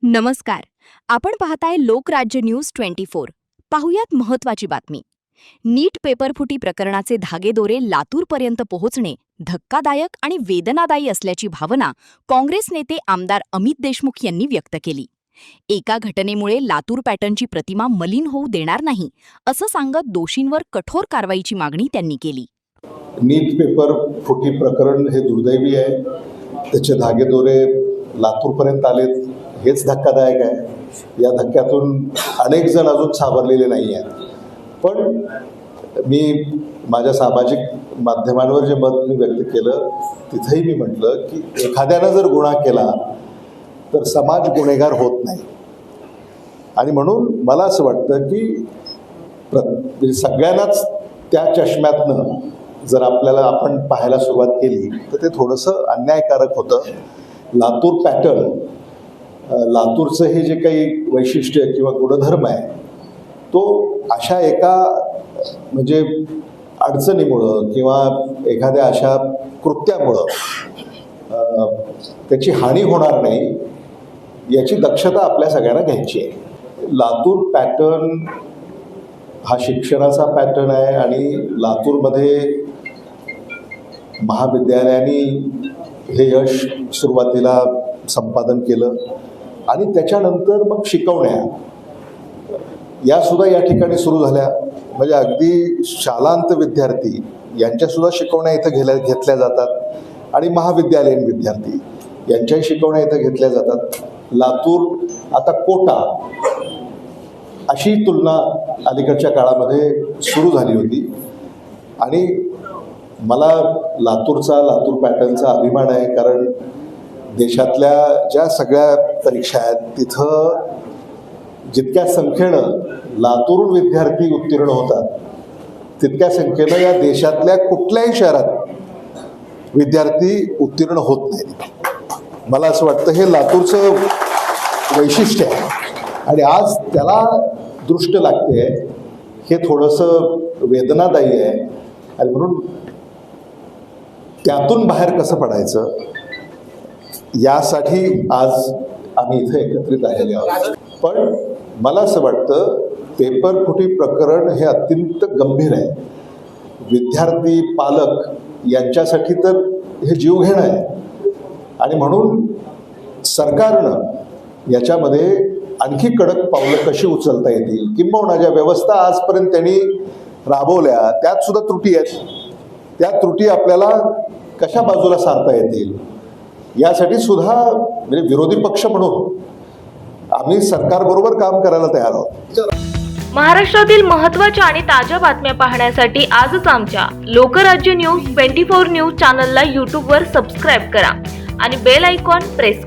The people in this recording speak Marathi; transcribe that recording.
नमस्कार. आपण पाहताय लोकराज्य न्यूज 24. पाहुयात महत्त्वाची बातमी. नीट पेपरफुटी प्रकरणाचे धागेदोरे लातूरपर्यंत पोहोचणे धक्कादायक आणि वेदनादायी असल्याची भावना काँग्रेस नेते आमदार अमित देशमुख यांनी व्यक्त केली. एका घटनेमुळे लातूर पॅटर्नची प्रतिमा मलिन होऊ देणार नाही, असं सांगत दोषींवर कठोर कारवाईची मागणी त्यांनी केली. नीट पेपर फुटी प्रकरण हे दुर्दैवी आहे. त्याचे धागेदोरे लातूरपर्यंत आलेत, हेच धक्कादायक आहे. या धक्क्यातून अनेक जण अजून सावरलेले नाही आहेत. पण मी माझ्या सामाजिक माध्यमांवर जे मत मी व्यक्त केलं तिथेही मी म्हटलं की एखाद्यानं जर गुन्हा केला तर समाज गुन्हेगार होत नाही. आणि म्हणून मला असं वाटतं की सगळ्यांनाच त्या चष्म्यातनं जर आपण पाहायला सुरुवात केली तर ते थोडंसं अन्यायकारक होतं. लातूर पॅटर्न, लातूरचं हे जे काही वैशिष्ट्य किंवा गुणधर्म आहे तो अशा एका म्हणजे अडचणीमुळं किंवा एखाद्या अशा कृत्यामुळं त्याची हानी होणार नाही याची दक्षता आपल्या सगळ्यांना घ्यायची आहे. लातूर पॅटर्न हा शिक्षणाचा पॅटर्न आहे आणि लातूरमध्ये महाविद्यालयांनी हे यश सुरुवातीला संपादन केलं आणि त्याच्यानंतर मग शिकवण्या यासुद्धा या ठिकाणी सुरू झाल्या. म्हणजे अगदी शालांत विद्यार्थी यांच्यासुद्धा शिकवण्या इथं घेतल्या जातात आणि महाविद्यालयीन विद्यार्थी यांच्याही शिकवण्या इथं घेतल्या जातात. लातूर आता कोटा अशी तुलना अलीकडच्या काळामध्ये सुरू झाली होती आणि मला लातूर पॅटर्नचा अभिमान आहे. कारण देशातल्या ज्या सगळ्या परीक्षा आहेत तिथं जितक्या संख्येनं लातूरून विद्यार्थी उत्तीर्ण होतात तितक्या संख्येनं या देशातल्या कुठल्याही शहरात विद्यार्थी उत्तीर्ण होत नाहीत. मला असं वाटतं हे लातूरचं वैशिष्ट्य आहे आणि आज त्याला दृष्ट लागते हे थोडंसं वेदनादायी आहे. आणि म्हणून त्यातून बाहेर कसं पडायचं यासाठी आज आम्ही इथं एकत्रित आलेले आहोत. पण मला असं वाटतं पेपर फुटी प्रकरण हे अत्यंत गंभीर आहे. विद्यार्थी पालक यांच्यासाठी तर हे जीवघेणं आहे आणि म्हणून सरकारनं याच्यामध्ये आणखी कडक पावलं कशी उचलता येतील किंबहुना ज्या व्यवस्था आजपर्यंत त्यांनी राबवल्या त्यात सुद्धा त्रुटी आहेत, त्या त्रुटी आपल्याला कशा बाजूला सारता येतील यासाठी सुद्धा म्हणजे विरोधी पक्ष म्हणून आम्ही सरकारबरोबर काम करायला तयार आहोत. महाराष्ट्रातील महत्त्वाच्या आणि ताज्या बातम्या पाहण्यासाठी आजच आमच्या लोकराज्य न्यूज 24 न्यूज चॅनलला यूट्यूबवर सबस्क्राईब करा आणि बेल आयकॉन प्रेस करा.